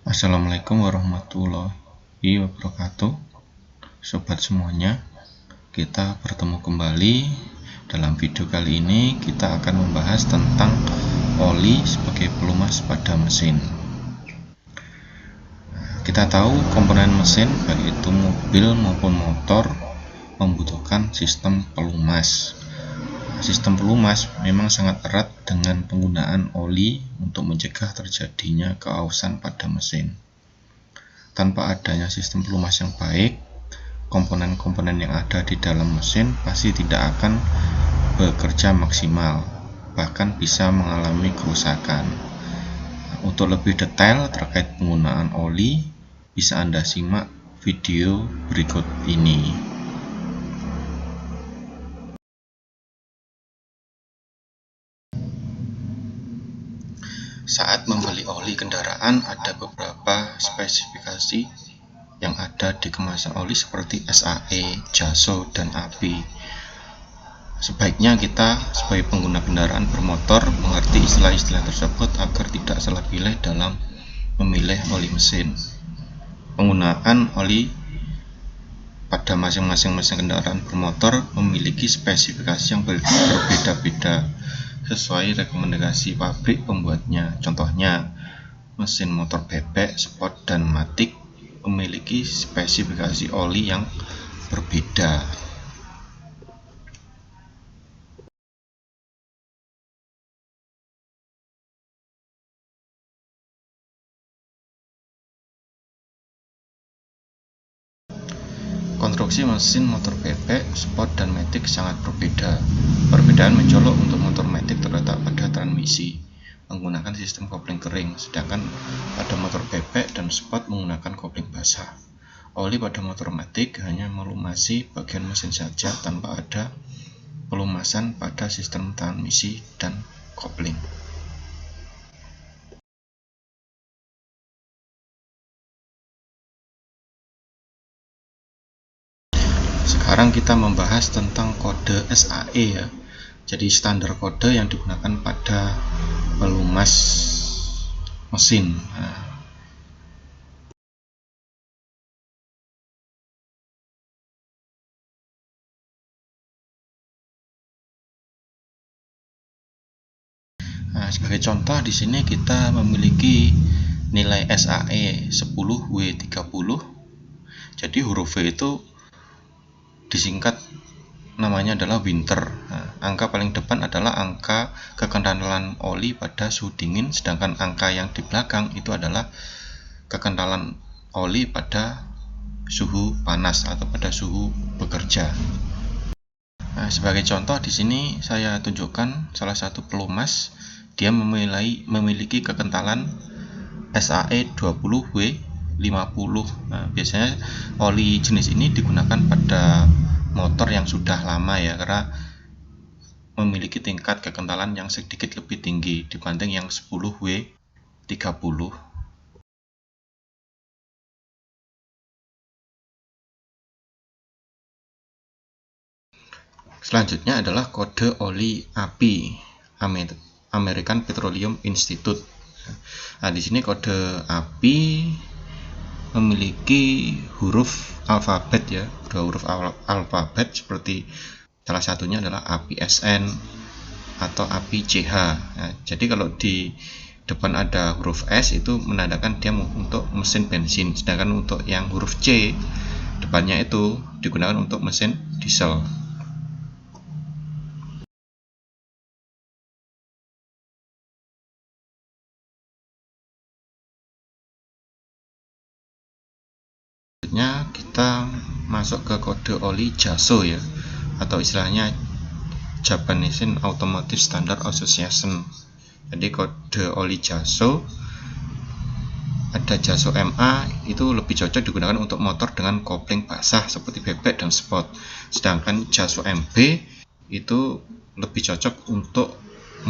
Assalamualaikum warahmatullahi wabarakatuh. Sobat semuanya, kita bertemu kembali. Dalam video kali ini kita akan membahas tentang oli sebagai pelumas pada mesin. Kita tahu komponen mesin baik itu mobil maupun motor membutuhkan sistem pelumas. Sistem pelumas memang sangat erat dengan penggunaan oli untuk mencegah terjadinya keausan pada mesin. Tanpa adanya sistem pelumas yang baik, komponen-komponen yang ada di dalam mesin pasti tidak akan bekerja maksimal, bahkan bisa mengalami kerusakan. Untuk lebih detail terkait penggunaan oli, bisa Anda simak video berikut ini. Saat membeli oli kendaraan, ada beberapa spesifikasi yang ada di kemasan oli seperti SAE, JASO, dan API. Sebaiknya kita sebagai pengguna kendaraan bermotor mengerti istilah-istilah tersebut agar tidak salah pilih dalam memilih oli mesin. Penggunaan oli pada masing-masing mesin kendaraan bermotor memiliki spesifikasi yang berbeda-beda sesuai rekomendasi pabrik pembuatnya. Contohnya, mesin motor bebek, sport, dan matic memiliki spesifikasi oli yang berbeda. Konstruksi mesin motor bebek, sport, dan matic sangat berbeda. Perbedaan mencolok untuk motor matic terletak pada transmisi menggunakan sistem kopling kering, sedangkan pada motor bebek dan sport menggunakan kopling basah. Oli pada motor matic hanya melumasi bagian mesin saja tanpa ada pelumasan pada sistem transmisi dan kopling. Sekarang kita membahas tentang kode SAE ya. Jadi standar kode yang digunakan pada pelumas mesin. Sebagai contoh di sini kita memiliki nilai SAE 10W30. Jadi huruf V itu disingkat namanya adalah winter. Angka paling depan adalah angka kekentalan oli pada suhu dingin, sedangkan angka yang di belakang itu adalah kekentalan oli pada suhu panas atau pada suhu bekerja. Sebagai contoh di sini saya tunjukkan salah satu pelumas. Dia memiliki kekentalan SAE 20W50. Biasanya oli jenis ini digunakan pada motor yang sudah lama ya, karena memiliki tingkat kekentalan yang sedikit lebih tinggi dibanding yang 10W30. Selanjutnya adalah kode oli API, American Petroleum Institute. Di sini kode API memiliki huruf alfabet ya, dua huruf alfabet seperti salah satunya adalah API SN atau API CH. Jadi kalau di depan ada huruf S itu menandakan dia untuk mesin bensin, sedangkan untuk yang huruf C depannya itu digunakan untuk mesin diesel. Selanjutnya kita masuk ke kode oli JASO ya, atau istilahnya Japanese Automotive Standard Association. Jadi kode oli JASO ada JASO MA itu lebih cocok digunakan untuk motor dengan kopling basah seperti bebek dan sport, sedangkan JASO MB itu lebih cocok untuk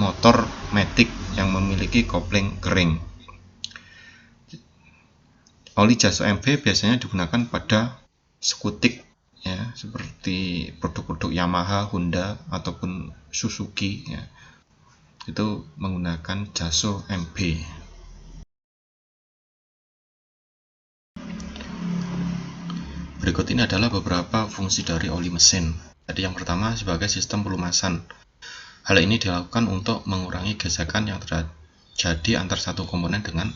motor matic yang memiliki kopling kering. Oli JASO MB biasanya digunakan pada skutik ya, seperti produk-produk Yamaha, Honda ataupun Suzuki ya. Itu menggunakan JASO MB. Berikut ini adalah beberapa fungsi dari oli mesin. Jadi yang pertama sebagai sistem pelumasan. Hal ini dilakukan untuk mengurangi gesekan yang terjadi antar satu komponen dengan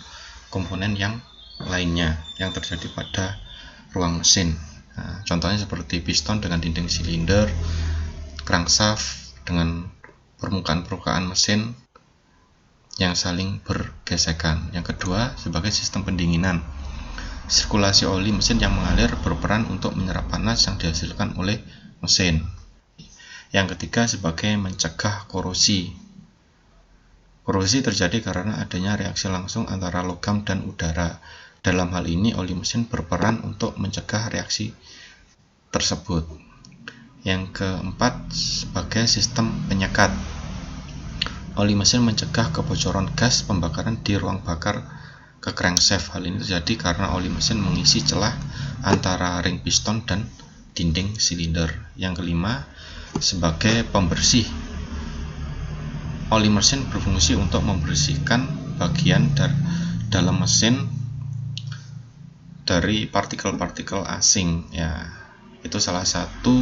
komponen yang lainnya yang terjadi pada ruang mesin. Nah, contohnya seperti piston dengan dinding silinder, crankshaft dengan permukaan mesin yang saling bergesekan. Yang kedua sebagai sistem pendinginan. Sirkulasi oli mesin yang mengalir berperan untuk menyerap panas yang dihasilkan oleh mesin. Yang ketiga sebagai mencegah korosi. Korosi terjadi karena adanya reaksi langsung antara logam dan udara. Dalam hal ini oli mesin berperan untuk mencegah reaksi tersebut. Yang keempat sebagai sistem penyekat. Oli mesin mencegah kebocoran gas pembakaran di ruang bakar ke crankshaft. Hal ini terjadi karena oli mesin mengisi celah antara ring piston dan dinding silinder. Yang kelima sebagai pembersih. Oli mesin berfungsi untuk membersihkan bagian dalam mesin dari partikel-partikel asing. Ya, itu salah satu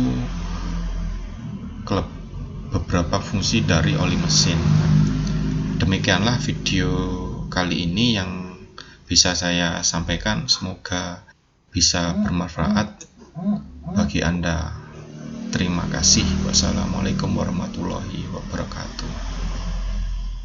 beberapa fungsi dari oli mesin. Demikianlah video kali ini yang bisa saya sampaikan, semoga bisa bermanfaat bagi Anda. Terima kasih. Wassalamualaikum warahmatullahi wabarakatuh.